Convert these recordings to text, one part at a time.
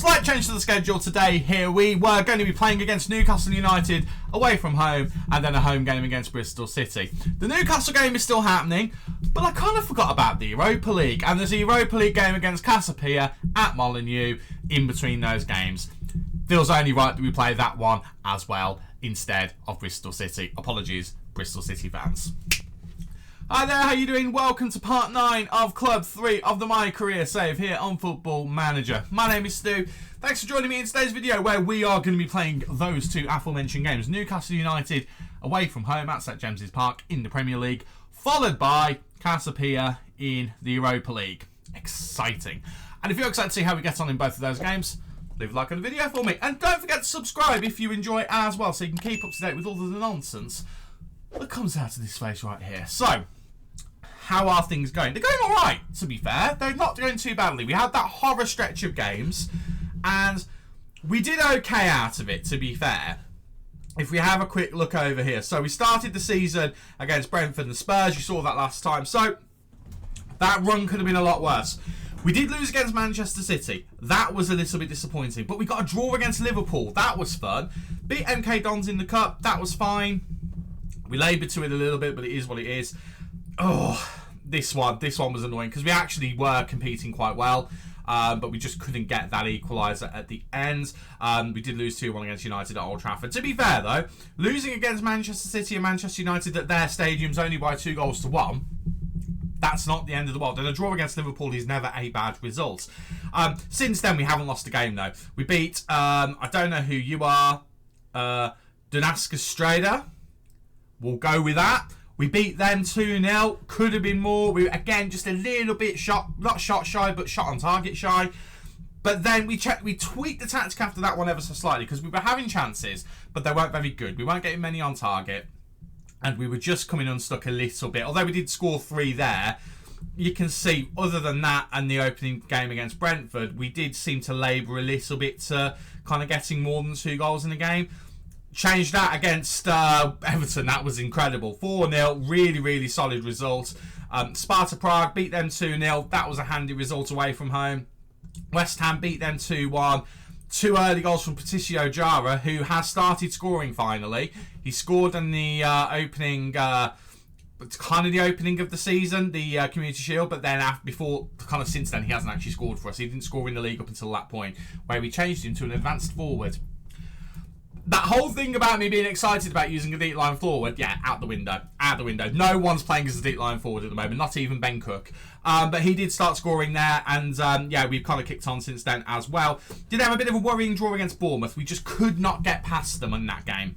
Slight change to the schedule today here. We were going to be playing against Newcastle United away from home and then a home game against Bristol City. The Newcastle game is still happening, but I kind of forgot about the Europa League. And there's a Europa League game against Cassiopeia at Molineux in between those games. Feels only right that we play that one as well instead of Bristol City. Apologies, Bristol City fans. Hi there, how you doing? Welcome to part 9 of Club 3 of the MyCareer save here on Football Manager. My name is Stu. Thanks for joining me in today's video where we are going to be playing those two aforementioned games. Newcastle United away from home at St James's Park in the Premier League, followed by Cassiopeia in the Europa League. Exciting. And if you're excited to see how we get on in both of those games, leave a like on the video for me. And don't forget to subscribe if you enjoy it as well, so you can keep up to date with all of the nonsense that comes out of this face right here. So, how are things going? They're going alright, to be fair. They're not going too badly. We had that horror stretch of games, and we did okay out of it, to be fair. If we have a quick look over here. So, we started the season against Brentford and Spurs. You saw that last time. So, that run could have been a lot worse. We did lose against Manchester City. That was a little bit disappointing. But we got a draw against Liverpool. That was fun. Beat MK Dons in the Cup. That was fine. We laboured to it a little bit, but it is what it is. Oh, this one was annoying because we actually were competing quite well, but we just couldn't get that equaliser at the end. We did lose 2-1 against United at Old Trafford. To be fair, though, losing against Manchester City and Manchester United at their stadiums only by 2-1, that's not the end of the world. And a draw against Liverpool is never a bad result. Since then, we haven't lost a game, though. We beat, I don't know who you are, Donasca Strada. We'll go with that. We beat them 2-0. Could have been more. We again just a little bit not shot shy, but shot on target shy. But then we tweaked the tactic after that one ever so slightly because we were having chances, but they weren't very good. We weren't getting many on target, and we were just coming unstuck a little bit. Although we did score 3 there, you can see other than that and the opening game against Brentford, we did seem to labour a little bit to kind of getting more than 2 goals in the game. Changed that against Everton. That was incredible. 4-0. Really, really solid result. Sparta Prague beat them 2-0. That was a handy result away from home. West Ham beat them 2-1. 2 early goals from Patricio Jara, who has started scoring finally. He scored in the opening, kind of the opening of the season, the Community Shield, but then since then, he hasn't actually scored for us. He didn't score in the league up until that point, where we changed him to an advanced forward. That whole thing about me being excited about using a deep line forward, yeah, out the window. Out the window. No one's playing as a deep line forward at the moment, not even Ben Cook. But he did start scoring there, and yeah, we've kind of kicked on since then as well. Did have a bit of a worrying draw against Bournemouth. We just could not get past them in that game.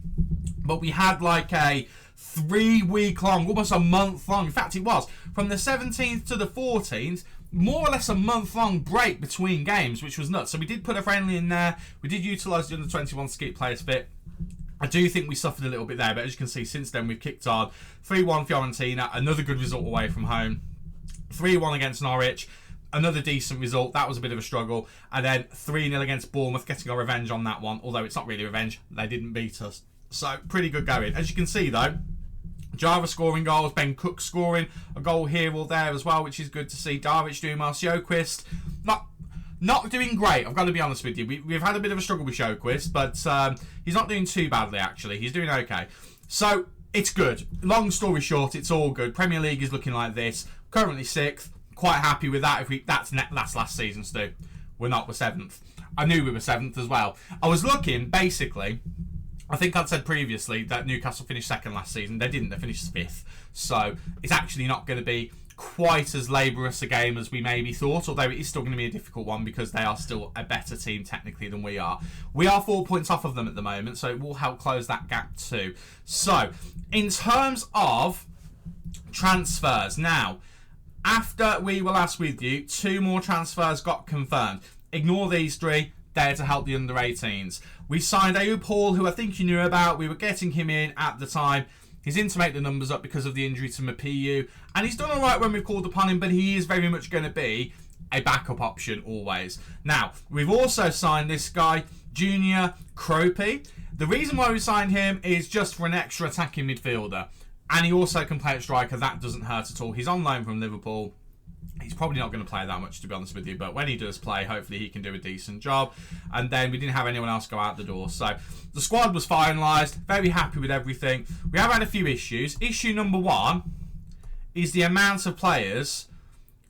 But we had like a 3-week long, almost a month long, in fact it was, from the 17th to the 14th, more or less a month-long break between games, which was nuts. So we did put a friendly in there. We did utilise the under-21 skip players fit. I do think we suffered a little bit there, but as you can see, since then we've kicked on. 3-1 Fiorentina, another good result away from home. 3-1 against Norwich, another decent result. That was a bit of a struggle. And then 3-0 against Bournemouth, getting our revenge on that one. Although it's not really revenge, they didn't beat us. So pretty good going. As you can see, though, Java scoring goals, Ben Cook scoring a goal here or there as well, which is good to see. Darwich doing well. Sjoquist, not doing great, I've got to be honest with you. We've had a bit of a struggle with Sjoquist, but he's not doing too badly, actually. He's doing okay. So, it's good. Long story short, it's all good. Premier League is looking like this. Currently 6th. Quite happy with that. That's last season, Stu. We're 7th. I knew we were 7th as well. I was looking, basically, I think I'd said previously that Newcastle finished 2nd last season. They didn't. They finished 5th. So it's actually not going to be quite as laborious a game as we maybe thought, although it is still going to be a difficult one because they are still a better team technically than we are. We are 4 points off of them at the moment, so it will help close that gap too. So, in terms of transfers, now, after we were last with you, 2 more transfers got confirmed. Ignore these 3. There to help the under-18s. We signed Ayub Hall, who I think you knew about. We were getting him in at the time. He's in to make the numbers up because of the injury to Mapiu. And he's done all right when we've called upon him, but he is very much going to be a backup option always. Now, we've also signed this guy, Junior Kropey. The reason why we signed him is just for an extra attacking midfielder. And he also can play at striker. That doesn't hurt at all. He's on loan from Liverpool. He's probably not going to play that much, to be honest with you, but when he does play, hopefully he can do a decent job. And then we didn't have anyone else go out the door. So the squad was finalised. Very happy with everything. We have had a few issues. Issue number one is the amount of players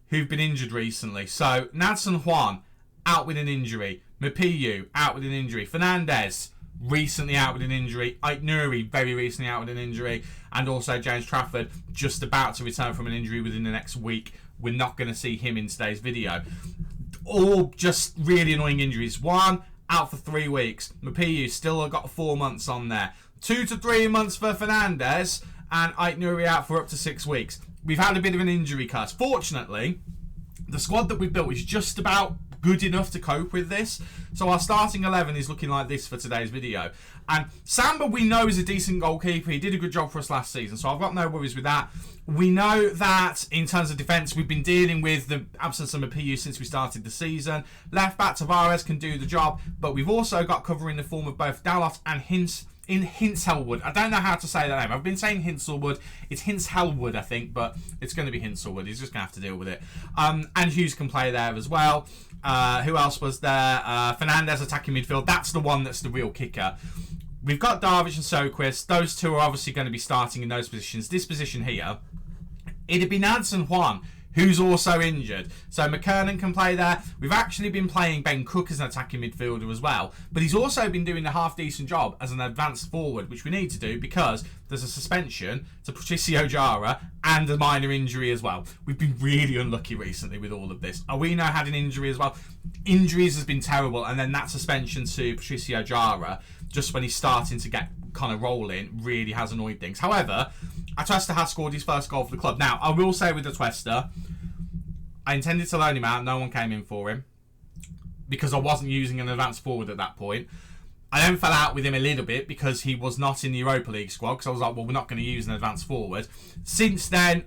who've been injured recently. So Nadson Juan, out with an injury. Mapiu, out with an injury. Fernandez, recently out with an injury. Ait Nouri, very recently out with an injury. And also James Trafford, just about to return from an injury within the next week. We're not going to see him in today's video. All just really annoying injuries. One, out for 3 weeks. Mapiu still got 4 months on there. 2 to 3 months for Fernandez. And Ait Nouri out for up to 6 weeks. We've had a bit of an injury curse. Fortunately, the squad that we built is just about good enough to cope with this. So our starting 11 is looking like this for today's video. And Samba, we know, is a decent goalkeeper. He did a good job for us last season, so I've got no worries with that. We know that in terms of defence, we've been dealing with the absence of Mapiu since we started the season. Left back Tavares can do the job, but we've also got cover in the form of both Dalot and Hinselwood. I don't know how to say that name. I've been saying Hinselwood. It's Hinselwood, I think, but it's going to be Hinselwood. He's just going to have to deal with it. And Hughes can play there as well. Who else was there? Fernandez attacking midfield. That's the one that's the real kicker. We've got Darvish and Soquist. Those two are obviously going to be starting in those positions. This position here, it'd be Nadson Juan, who's also injured. So McKernan can play there. We've actually been playing Ben Cook as an attacking midfielder as well. But he's also been doing a half-decent job as an advanced forward, which we need to do because there's a suspension to Patricio Jara and a minor injury as well. We've been really unlucky recently with all of this. Awino had an injury as well. Injuries has been terrible. And then that suspension to Patricio Jara, just when he's starting to get kind of rolling, really has annoyed things. However, Atuesta has scored his first goal for the club. Now, I will say with Atuesta, I intended to loan him out. No one came in for him because I wasn't using an advanced forward at that point. I then fell out with him a little bit because he was not in the Europa League squad, because I was like, well, we're not going to use an advanced forward. Since then,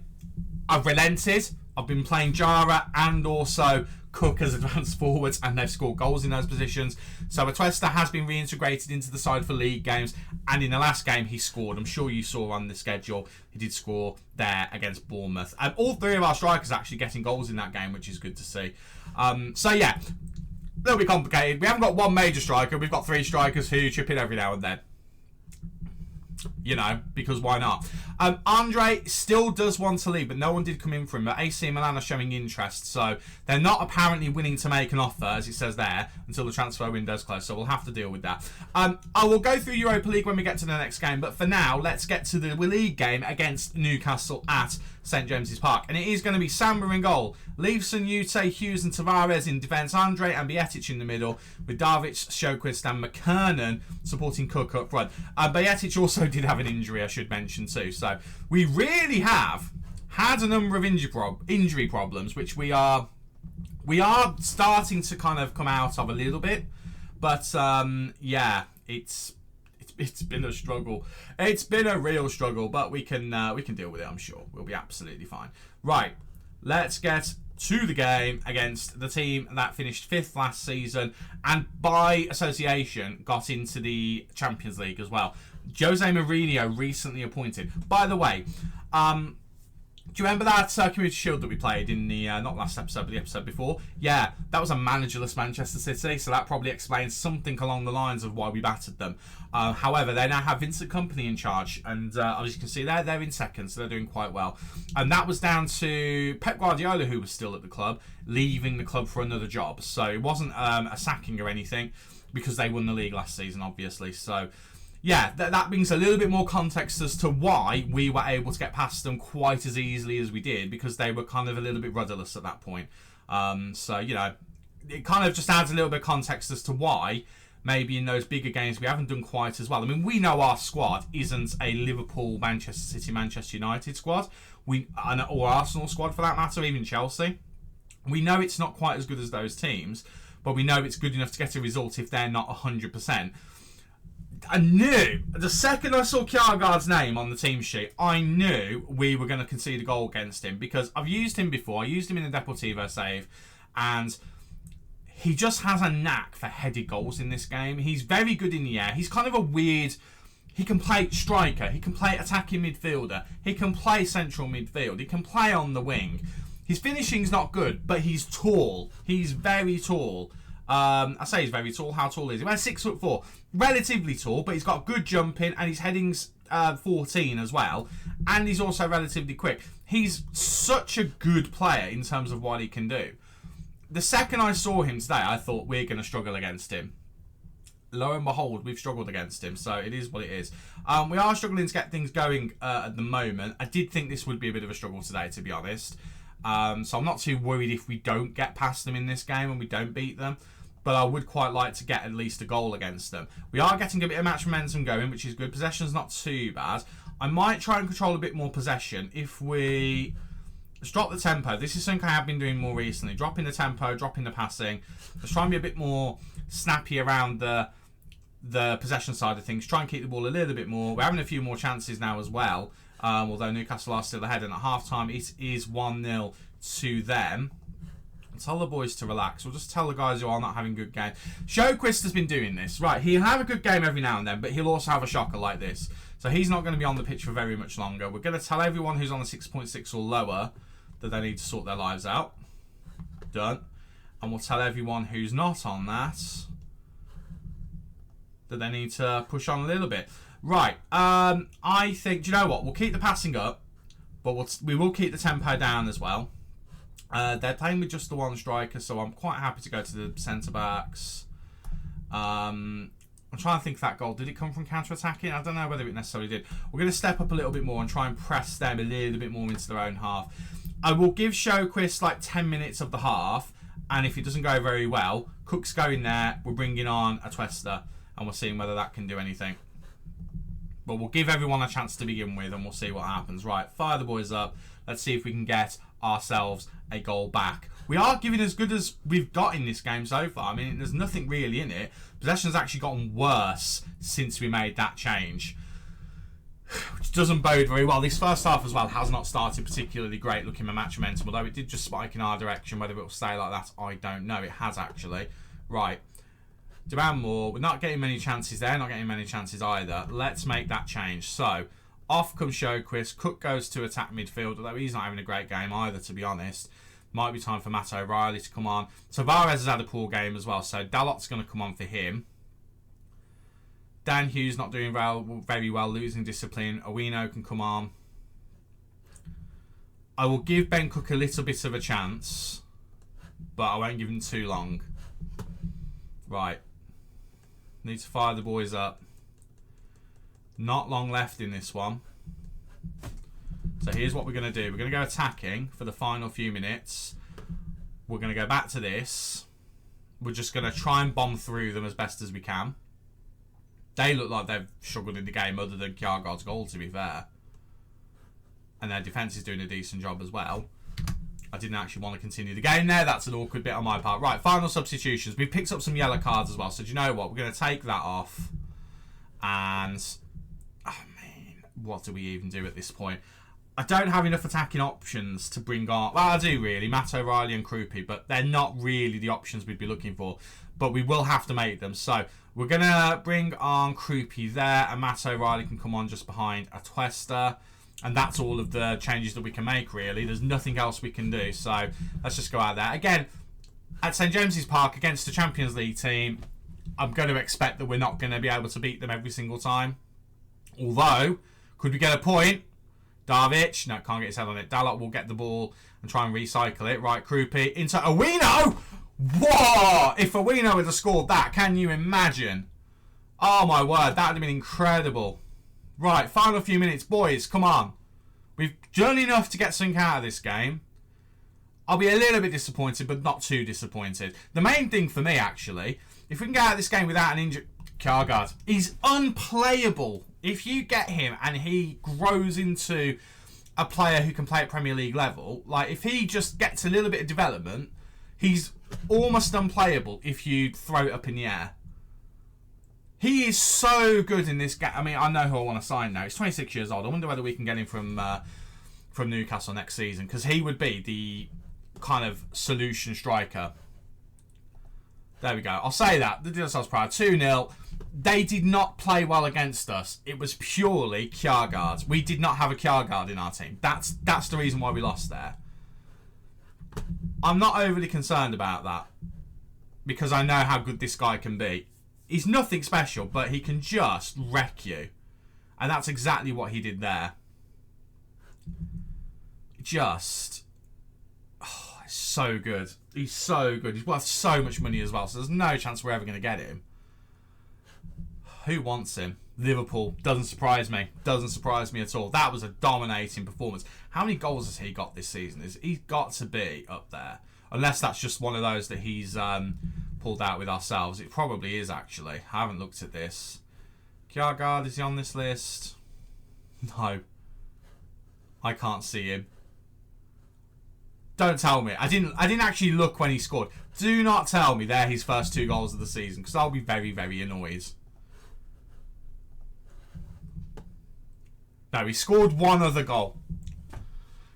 I've relented. I've been playing Jara and also Cook as advanced forwards, and they've scored goals in those positions. So Atuesta has been reintegrated into the side for league games, and in the last game he scored. I'm sure you saw on the schedule he did score there against Bournemouth. And all three of our strikers actually getting goals in that game, which is good to see. So yeah, a little bit complicated. We haven't got one major striker. We've got 3 strikers who chip in every now and then. You know, because why not? Andre still does want to leave, but no one did come in for him. But AC Milan are showing interest, so they're not apparently willing to make an offer, as it says there, until the transfer window's closed. So we'll have to deal with that. I will go through Europa League when we get to the next game, but for now, let's get to the league game against Newcastle at St James's Park. And it is going to be Samba in goal, Leifson, Ute, Hughes and Tavares in defence, Andre and Bietic in the middle, with Darvic, Sjoquist and McKernan supporting Cook up front. Bietic also did have an injury, I should mention too. So we really have had a number of injury problems, which we are starting to kind of come out of a little bit. But yeah, it's been a struggle. It's been a real struggle, but we can deal with it. I'm sure we'll be absolutely fine. Right, let's get to the game against the team that finished 5th last season and by association got into the Champions League as well. Jose Mourinho recently appointed. By the way, do you remember that Community Shield that we played in the, not last episode, but the episode before? Yeah, that was a managerless Manchester City, so that probably explains something along the lines of why we battered them. However, they now have Vincent Kompany in charge, and as you can see there, they're in second, so they're doing quite well. And that was down to Pep Guardiola, who was still at the club, leaving the club for another job. So it wasn't a sacking or anything, because they won the league last season, obviously. So yeah, that brings a little bit more context as to why we were able to get past them quite as easily as we did, because they were kind of a little bit rudderless at that point. So, you know, it kind of just adds a little bit of context as to why maybe in those bigger games we haven't done quite as well. I mean, we know our squad isn't a Liverpool, Manchester City, Manchester United squad, or Arsenal squad for that matter, even Chelsea. We know it's not quite as good as those teams, but we know it's good enough to get a result if they're not 100%. I knew, the second I saw Kjaergaard's name on the team sheet, I knew we were going to concede a goal against him, because I've used him before. I used him in the Deportivo save, and he just has a knack for headed goals in this game. He's very good in the air. He's kind of a weird... He can play striker. He can play attacking midfielder. He can play central midfield. He can play on the wing. His finishing's not good, but he's tall. He's very tall. I say he's very tall. How tall is he? Well, 6'4", relatively tall, but he's got good jumping and his heading's 14 as well, and he's also relatively quick. He's such a good player in terms of what he can do. The second I saw him today, I thought we're going to struggle against him. Lo and behold, we've struggled against him, so it is what it is. We are struggling to get things going at the moment. I did think this would be a bit of a struggle today, to be honest. So I'm not too worried if we don't get past them in this game and we don't beat them. But I would quite like to get at least a goal against them. We are getting a bit of match momentum going, which is good. Possession's not too bad. I might try and control a bit more possession if we just drop the tempo. This is something I have been doing more recently. Dropping the tempo, dropping the passing. Let's try and be a bit more snappy around the possession side of things. Try and keep the ball a little bit more. We're having a few more chances now as well. Although Newcastle are still ahead. And at half-time, it is 1-0 to them. Tell the boys to relax. We'll just tell the guys who are not having good games. Sjöquist has been doing this. Right, he'll have a good game every now and then, but he'll also have a shocker like this. So he's not going to be on the pitch for very much longer. We're going to tell everyone who's on a 6.6 or lower that they need to sort their lives out. Done. And we'll tell everyone who's not on that they need to push on a little bit. Right, I think, do you know what? We'll keep the passing up, but we will keep the tempo down as well. They're playing with just the one striker, so I'm quite happy to go to the centre-backs. I'm trying to think of that goal. Did it come from counter-attacking? I don't know whether it necessarily did. We're going to step up a little bit more and try and press them a little bit more into their own half. I will give Sjöquist like 10 minutes of the half, and if it doesn't go very well, Cook's going there. We're bringing on a Twester, and we're seeing whether that can do anything. But we'll give everyone a chance to begin with, and we'll see what happens. Right, fire the boys up. Let's see if we can get ourselves a goal back. We are giving as good as we've got in this game so far. I mean, there's nothing really in it. Possession's actually gotten worse since we made that change, which doesn't bode very well. This first half as well has not started particularly great looking at match momentum, although it did just spike in our direction. Whether it will stay like that, I don't know. It has actually. Right. Demand more. We're not getting many chances there. Not getting many chances either. Let's make that change. So, off comes Sjöquist. Cook goes to attack midfield, although he's not having a great game either, to be honest. Might be time for Matt O'Reilly to come on. Tavares has had a poor game as well, so Dalot's going to come on for him. Dan Hughes not doing very well, losing discipline. Owino can come on. I will give Ben Cook a little bit of a chance, but I won't give him too long. Right. Need to fire the boys up. Not long left in this one. So here's what we're going to do. We're going to go attacking for the final few minutes. We're going to go back to this. We're just going to try and bomb through them as best as we can. They look like they've struggled in the game other than Kjaergaard's goal, to be fair. And their defence is doing a decent job as well. I didn't actually want to continue the game there. That's an awkward bit on my part. Right, final substitutions. We've picked up some yellow cards as well. So do you know what? We're going to take that off. And, I mean, what do we even do at this point? I don't have enough attacking options to bring on... Well, I do really. Matt O'Reilly and Krupi, but they're not really the options we'd be looking for. But we will have to make them. So we're going to bring on Krupi there, and Matt O'Reilly can come on just behind a Twester. And that's all of the changes that we can make, really. There's nothing else we can do. So let's just go out there. Again, at St James's Park against the Champions League team, I'm going to expect that we're not going to be able to beat them every single time. Although, could we get a point? Darvic, no, can't get his head on it. Dalot will get the ball and try and recycle it. Right, Krupi into Owino. Whoa! If Owino had scored that, can you imagine? Oh my word, that would have been incredible. Right, final few minutes, boys, come on. We've done enough to get something out of this game. I'll be a little bit disappointed, but not too disappointed. The main thing for me, actually, if we can get out of this game without an injury... Kjaergaard, he's unplayable. If you get him and he grows into a player who can play at Premier League level, like if he just gets a little bit of development, he's almost unplayable if you throw it up in the air. He is so good in this game. I mean, I know who I want to sign now. He's 26 years old. I wonder whether we can get him from Newcastle next season, because he would be the kind of solution striker. There we go. I'll say that. They did themselves proud. 2-0. They did not play well against us. It was purely Kjaergaard. We did not have a Kjaergaard in our team. That's the reason why we lost there. I'm not overly concerned about that because I know how good this guy can be. He's nothing special, but he can just wreck you. And that's exactly what he did there. Just... oh, he's so good. He's so good. He's worth so much money as well, so there's no chance we're ever going to get him. Who wants him? Liverpool. Doesn't surprise me. Doesn't surprise me at all. That was a dominating performance. How many goals has he got this season? He's got to be up there. Unless that's just one of those that he's pulled out with ourselves. It probably is, actually. I haven't looked at this. Kjærgaard, is he on this list? No. I can't see him. Don't tell me. I didn't actually look when he scored. Do not tell me they're his first 2 goals of the season, because I'll be very, very annoyed. No, he scored one other goal.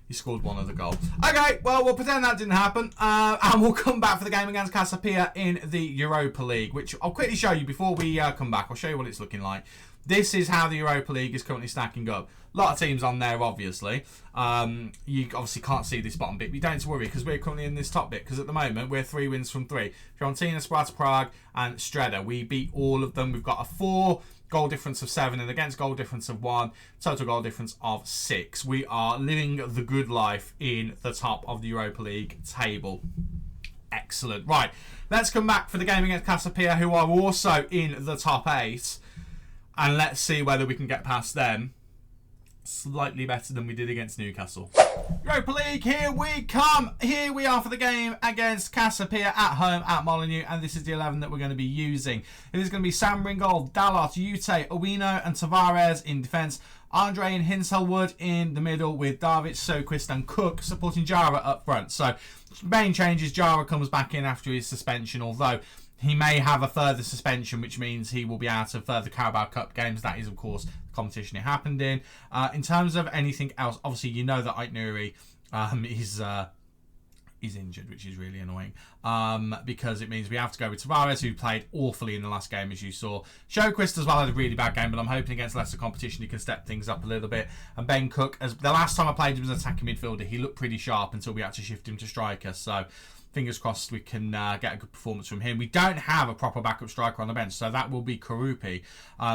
He scored one other goal. Okay, well, we'll pretend that didn't happen. And we'll come back for the game against Casapia in the Europa League, which I'll quickly show you before we come back. I'll show you what it's looking like. This is how the Europa League is currently stacking up. A lot of teams on there, obviously. You obviously can't see this bottom bit, but you don't have to worry because we're currently in this top bit, because at the moment we're 3 wins from 3. Fiorentina, Sparta Prague and Streda. We beat all of them. We've got a 4 goal difference of 7 and against goal difference of 1, total goal difference of 6. We are living the good life in the top of the Europa League table. Excellent. Right, let's come back for the game against Casapia, who are also in the top 8, and let's see whether we can get past them. Slightly better than we did against Newcastle. Europa League, here we come. Here we are for the game against Casapia at home at Molineux, and this is the 11 that we're going to be using. It is going to be Sam in goal, Dalot, Ute, Owino and Tavares in defence. Andre and Hinselwood in the middle with Davic, Soquist and Cook supporting Jara up front. So main changes, Jara comes back in after his suspension, although he may have a further suspension, which means he will be out of further Carabao Cup games. That is, of course, the competition it happened in. In terms of anything else, obviously, you know that Aitnouri is injured, which is really annoying, because it means we have to go with Tavares, who played awfully in the last game, as you saw. Sjoquist as well had a really bad game, but I'm hoping against lesser competition he can step things up a little bit. And Ben Cook, as the last time I played him as an attacking midfielder, he looked pretty sharp until we had to shift him to striker. So fingers crossed we can get a good performance from him. We don't have a proper backup striker on the bench, so that will be Karupi.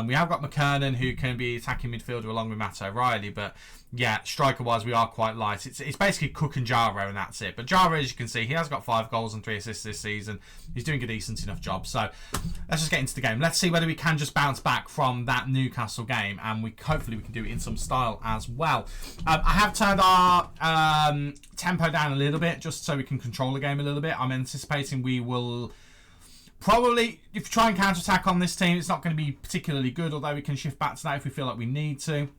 We have got McKernan, who can be attacking midfielder along with Matt O'Reilly, but yeah, striker-wise, we are quite light. It's basically Cook and Jara, and that's it. But Jara, as you can see, he has got 5 goals and 3 assists this season. He's doing a decent enough job. So let's just get into the game. Let's see whether we can just bounce back from that Newcastle game, and hopefully we can do it in some style as well. I have turned our tempo down a little bit, just so we can control the game a little bit. I'm anticipating we will probably, if we try and counter-attack on this team, it's not going to be particularly good, although we can shift back to that if we feel like we need to.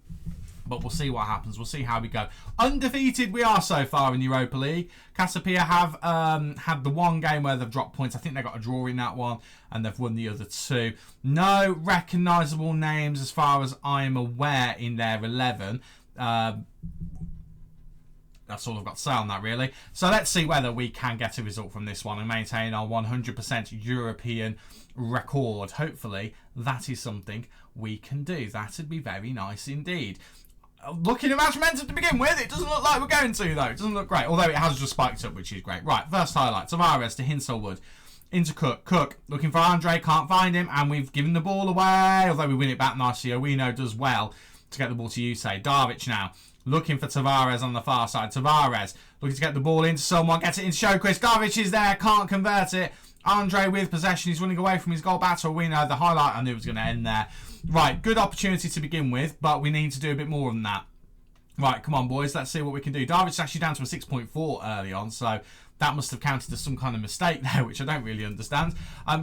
But we'll see what happens. We'll see how we go. Undefeated we are so far in the Europa League. Casapia have had the one game where they've dropped points. I think they got a draw in that one, and they've won the other 2. No recognisable names as far as I'm aware in their 11. That's all I've got to say on that, really. So let's see whether we can get a result from this one and maintain our 100% European record. Hopefully, that is something we can do. That would be very nice indeed. Looking at match momentum to begin with, it doesn't look like we're going to, though. It doesn't look great, although it has just spiked up, which is great. Right, first highlight. Tavares to Hinselwood. Into Cook. Cook looking for Andre, can't find him, and we've given the ball away, although we win it back nicely. Owino does well to get the ball to Use. Davic now looking for Tavares on the far side. Tavares looking to get the ball into someone, gets it into Sjoquist. Davic is there, can't convert it. Andre with possession, he's running away from his goal back to Owino. The highlight, I knew it was going to end there. Right, good opportunity to begin with, but we need to do a bit more than that. Right, come on, boys, let's see what we can do. David's actually down to a 6.4 early on, so that must have counted as some kind of mistake there, which I don't really understand.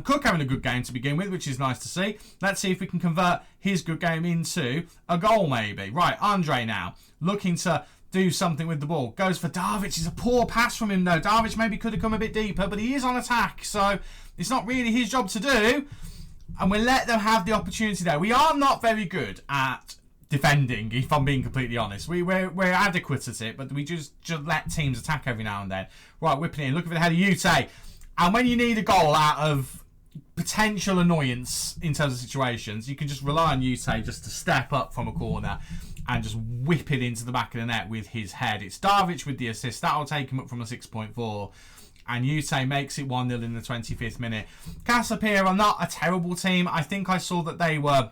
Cook having a good game to begin with, which is nice to see. Let's see if we can convert his good game into a goal, maybe. Right, Andre now, looking to do something with the ball. Goes for Davic. It's a poor pass from him, though. Davic maybe could have come a bit deeper, but he is on attack, so it's not really his job to do. And we'll let them have the opportunity there. We are not very good at defending, if I'm being completely honest. We're adequate at it, but we just let teams attack every now and then. Right, whipping it in. Looking for the head of Ute. And when you need a goal out of potential annoyance in terms of situations, you can just rely on Yute just to step up from a corner and just whip it into the back of the net with his head. It's Darvic with the assist. That'll take him up from a 6.4. And Yute makes it 1-0 in the 25th minute. Casapia are not a terrible team. I think I saw that they were,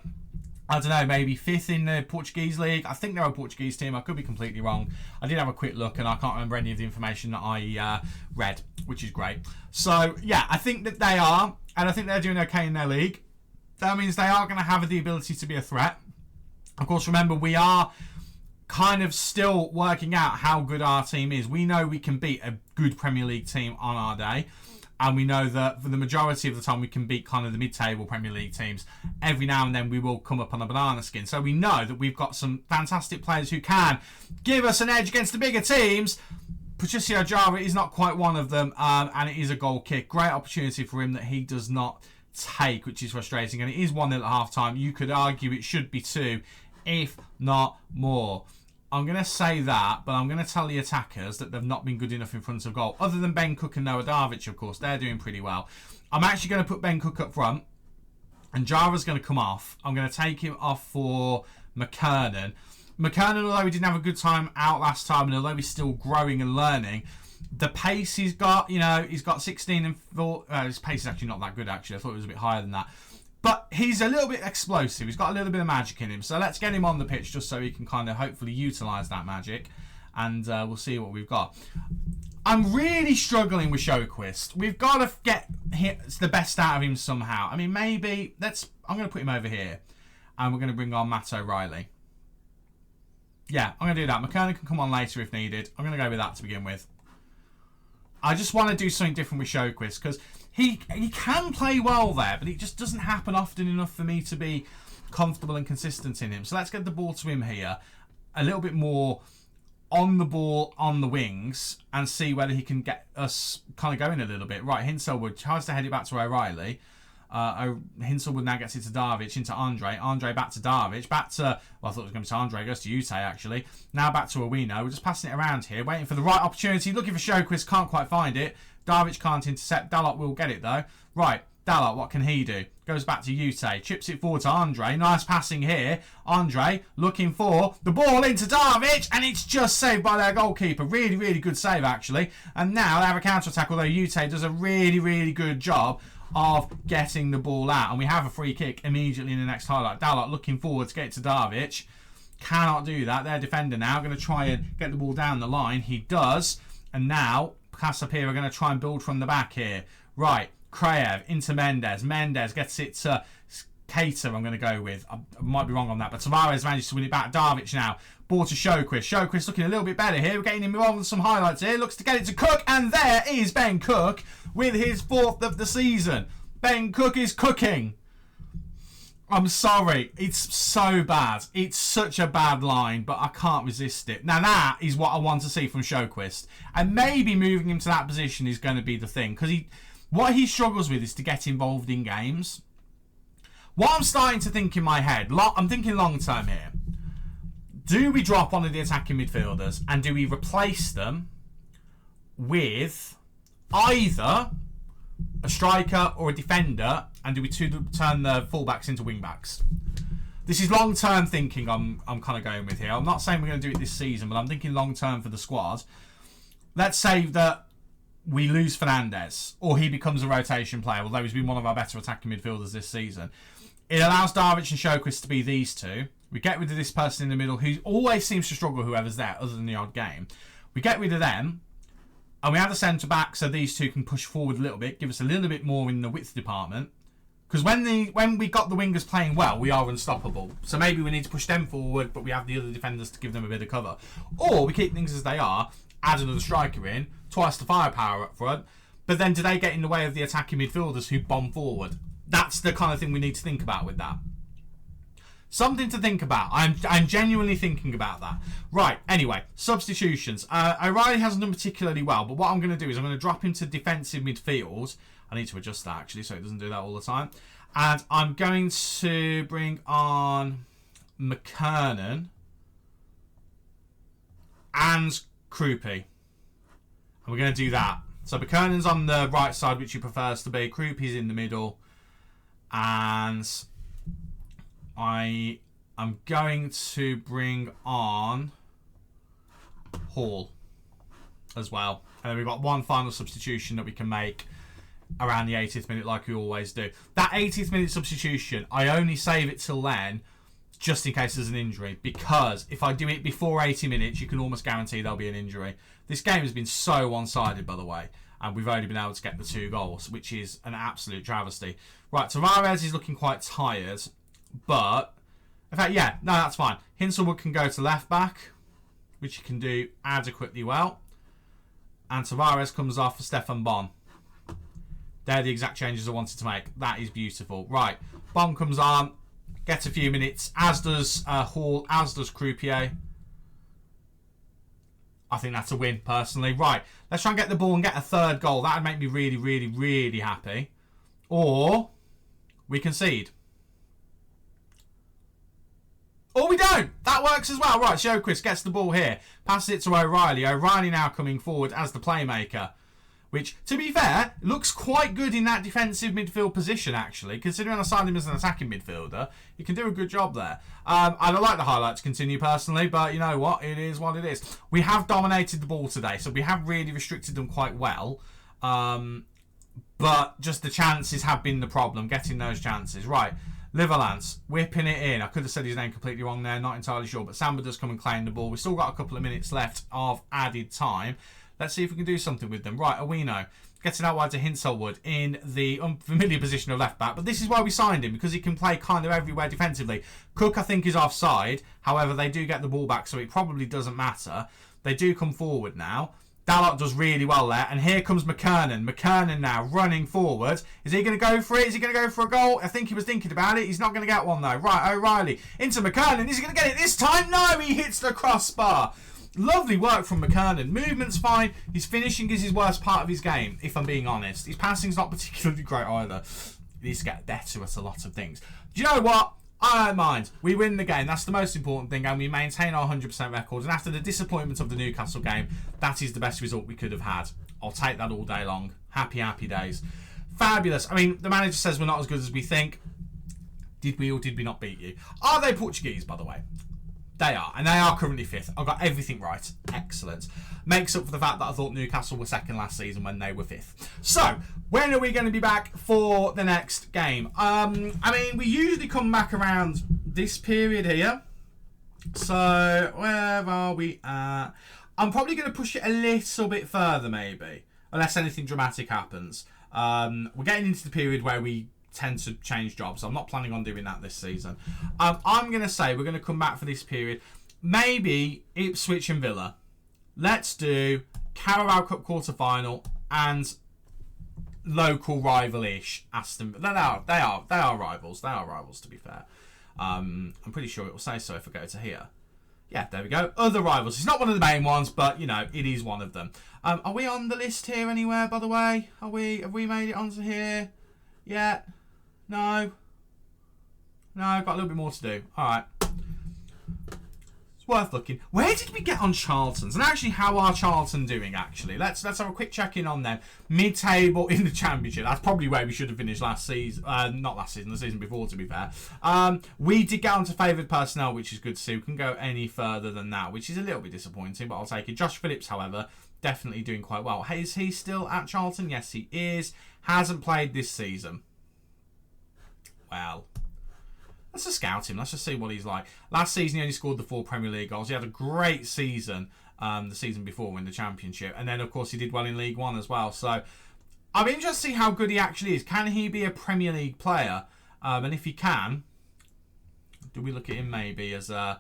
I don't know, maybe 5th in the Portuguese league. I think they're a Portuguese team. I could be completely wrong. I did have a quick look and I can't remember any of the information that I read, which is great. So, yeah, I think that they are, and I think they're doing okay in their league. That means they are going to have the ability to be a threat. Of course, remember, we are kind of still working out how good our team is. We know we can beat a good Premier League team on our day. And we know that for the majority of the time we can beat kind of the mid-table Premier League teams. Every now and then we will come up on a banana skin. So we know that we've got some fantastic players who can give us an edge against the bigger teams. Patricio Jara is not quite one of them. And it is a goal kick. Great opportunity for him that he does not take, which is frustrating. And it is 1-0 at half-time. You could argue it should be 2, if not more. I'm going to say that, but I'm going to tell the attackers that they've not been good enough in front of goal. Other than Ben Cook and Noah Darvic, of course, they're doing pretty well. I'm actually going to put Ben Cook up front, and Jara's going to come off. I'm going to take him off for McKernan. McKernan, although he didn't have a good time out last time, and although he's still growing and learning, the pace he's got, he's got 16 and 4. His pace is actually not that good, actually. I thought it was a bit higher than that. But he's a little bit explosive. He's got a little bit of magic in him. So let's get him on the pitch just so he can kind of hopefully utilise that magic. And we'll see what we've got. I'm really struggling with Sjöquist. We've got to get the best out of him somehow. I mean, maybe... I'm going to put him over here. And we're going to bring on Matt O'Reilly. Yeah, I'm going to do that. McKernan can come on later if needed. I'm going to go with that to begin with. I just want to do something different with Sjöquist because... He can play well there, but it just doesn't happen often enough for me to be comfortable and consistent in him. So let's get the ball to him here. A little bit more on the ball, on the wings, and see whether he can get us kind of going a little bit. Right, Hinselwood tries to head it back to O'Reilly. Hinselwood now gets it to Darvic, into Andre. Andre back to Darvic. Back to... Well, I thought it was going to be to Andre. It goes to Yute, actually. Now back to Owino. We're just passing it around here, waiting for the right opportunity. Looking for Sjöquist. Can't quite find it. Darvic can't intercept. Dalot will get it, though. Right, Dalot, what can he do? Goes back to Yute. Chips it forward to Andre. Nice passing here. Andre looking for the ball into Darvic. And it's just saved by their goalkeeper. Really, really good save, actually. And now they have a counter-attack, although Yute does a really, really good job of getting the ball out. And we have a free kick immediately in the next highlight. Dalot looking forward to get it to Darvic. Cannot do that. Their defender now going to try and get the ball down the line. He does. And now... Casapia are going to try and build from the back here. Right, Kraev into Mendes. Mendes gets it to Cater, I'm going to go with. I might be wrong on that, but Tavares managed to win it back. Darvic now. Ball to Sjöquist. Sjöquist looking a little bit better here. We're getting him involved with some highlights here. Looks to get it to Cook, and there is Ben Cook with his 4th of the season. Ben Cook is cooking. I'm sorry. It's so bad. It's such a bad line, but I can't resist it. Now, that is what I want to see from Sjöquist. And maybe moving him to that position is going to be the thing. Because what he struggles with is to get involved in games. What I'm starting to think in my head, I'm thinking long term here. Do we drop one of the attacking midfielders and do we replace them with either a striker or a defender, and do we turn the fullbacks into wingbacks? This is long-term thinking I'm kind of going with here. I'm not saying we're going to do it this season, but I'm thinking long-term for the squad. Let's say that we lose Fernandes, or he becomes a rotation player, although he's been one of our better attacking midfielders this season. It allows Darvic and Sjöquist to be these two. We get rid of this person in the middle who always seems to struggle, whoever's there, other than the odd game. We get rid of them. And we have a centre-back so these two can push forward a little bit, give us a little bit more in the width department. Because when we got the wingers playing well, we are unstoppable. So maybe we need to push them forward, but we have the other defenders to give them a bit of cover. Or we keep things as they are, add another striker in, twice the firepower up front, but then do they get in the way of the attacking midfielders who bomb forward? That's the kind of thing we need to think about with that. Something to think about. I'm genuinely thinking about that. Right, anyway, substitutions. O'Reilly hasn't done particularly well, but what I'm going to do is I'm going to drop him to defensive midfield. I need to adjust that, actually, so it doesn't do that all the time. And I'm going to bring on McKernan and Krupi. And we're going to do that. So McKernan's on the right side, which he prefers to be. Krupi's in the middle. And I am going to bring on Hall as well. And then we've got one final substitution that we can make around the 80th minute like we always do. That 80th minute substitution, I only save it till then just in case there's an injury, because if I do it before 80 minutes, you can almost guarantee there'll be an injury. This game has been so one-sided, by the way, and we've only been able to get the 2 goals, which is an absolute travesty. Right, Tavares is looking quite tired, but in fact, yeah, no, that's fine. Hinselwood can go to left back, which he can do adequately well, and Tavares comes off for Stefan Bon. They're the exact changes I wanted to make. That is beautiful. Right, Bon comes on, gets a few minutes, as does Hall, as does Croupier. I think that's a win, personally. Right, let's try and get the ball and get a 3rd goal. That would make me really, really, really happy. Or we concede. Or we don't. That works as well. Right, Sjoquist gets the ball here. Passes it to O'Reilly. O'Reilly now coming forward as the playmaker. Which, to be fair, looks quite good in that defensive midfield position, actually. Considering I signed him as an attacking midfielder, he can do a good job there. I'd like the highlights to continue, personally, but you know what? It is what it is. We have dominated the ball today, so we have really restricted them quite well. But just the chances have been the problem, getting those chances. Right, Liverlance, whipping it in. I could have said his name completely wrong there, not entirely sure, but Samba does come and claim the ball. We've still got a couple of minutes left of added time. Let's see if we can do something with them. Right, Owino getting out wide to Hinselwood in the unfamiliar position of left back. But this is why we signed him, because he can play kind of everywhere defensively. Cook, I think, is offside. However, they do get the ball back, so it probably doesn't matter. They do come forward now. Dalot does really well there. And here comes McKernan. McKernan now running forward. Is he going to go for it? Is he going to go for a goal? I think he was thinking about it. He's not going to get one, though. Right, O'Reilly into McKernan. Is he going to get it this time? No, he hits the crossbar. Lovely work from McKernan. Movement's fine. His finishing is his worst part of his game, if I'm being honest. His passing's not particularly great either. He needs to get better at a lot of things. Do you know what? I don't mind. We win the game. That's the most important thing, and we maintain our 100% record. And after the disappointment of the Newcastle game, that is the best result we could have had. I'll take that all day long. Happy, happy days. Fabulous. I mean, the manager says we're not as good as we think. Did we or did we not beat you? Are they Portuguese, by the way? They are, and they are currently 5th. I got everything right. Excellent. Makes up for the fact that I thought Newcastle were 2nd last season when they were 5th. So, when are we going to be back for the next game? I mean, we usually come back around this period here. So, where are we at? I'm probably going to push it a little bit further, maybe. Unless anything dramatic happens. We're getting into the period where we tend to change jobs. I'm not planning on doing that this season. I'm going to say we're going to come back for this period. Maybe Ipswich and Villa. Let's do Carabao Cup quarter-final and local rival-ish Aston Villa. They are rivals. They are rivals, to be fair. I'm pretty sure it will say so if I go to here. Yeah, there we go. Other rivals. It's not one of the main ones, but, you know, it is one of them. Are we on the list here anywhere, by the way? Have we made it onto here yet? No, got a little bit more to do. All right. It's worth looking. Where did we get on Charlton's? And actually, how are Charlton doing, actually? Let's have a quick check-in on them. Mid-table in the Championship. That's probably where we should have finished last season. Not last season, the season before, to be fair. We did get onto favoured personnel, which is good to see. We can go any further than that, which is a little bit disappointing, but I'll take it. Josh Phillips, however, definitely doing quite well. Hey, is he still at Charlton? Yes, he is. Hasn't played this season. Well, let's just scout him. Let's just see what he's like. Last season, he only scored the 4 Premier League goals. He had a great season the season before in the Championship. And then, of course, he did well in League One as well. So, I'm interested to see how good he actually is. Can he be a Premier League player? And if he can, do we look at him maybe as a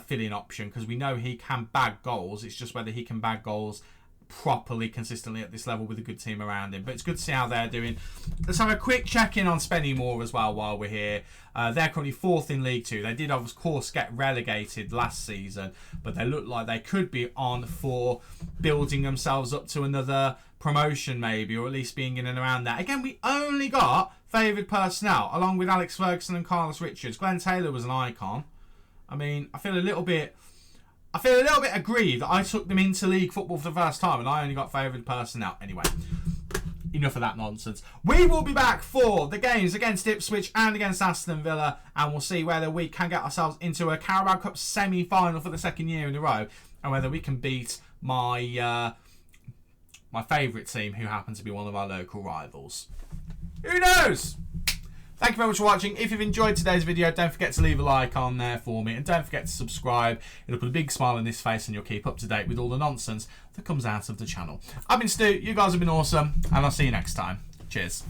fill-in option? Because we know he can bag goals. It's just whether he can bag goals properly, consistently at this level with a good team around him. But it's good to see how they're doing. Let's have a quick check-in on Spennymoor as well while we're here. They're currently 4th in League 2. They did, of course, get relegated last season, but they look like they could be on for building themselves up to another promotion maybe, or at least being in and around that. Again, we only got favoured personnel, along with Alex Ferguson and Carlos Richards. Glenn Taylor was an icon. I mean, I feel a little bit aggrieved that I took them into league football for the first time and I only got favoured personnel. Anyway, enough of that nonsense. We will be back for the games against Ipswich and against Aston Villa, and we'll see whether we can get ourselves into a Carabao Cup semi-final for the second year in a row, and whether we can beat my my favourite team, who happen to be one of our local rivals. Who knows? Thank you very much for watching. If you've enjoyed today's video, don't forget to leave a like on there for me, and don't forget to subscribe. It'll put a big smile on this face, and you'll keep up to date with all the nonsense that comes out of the channel. I've been Stu, you guys have been awesome, and I'll see you next time. Cheers.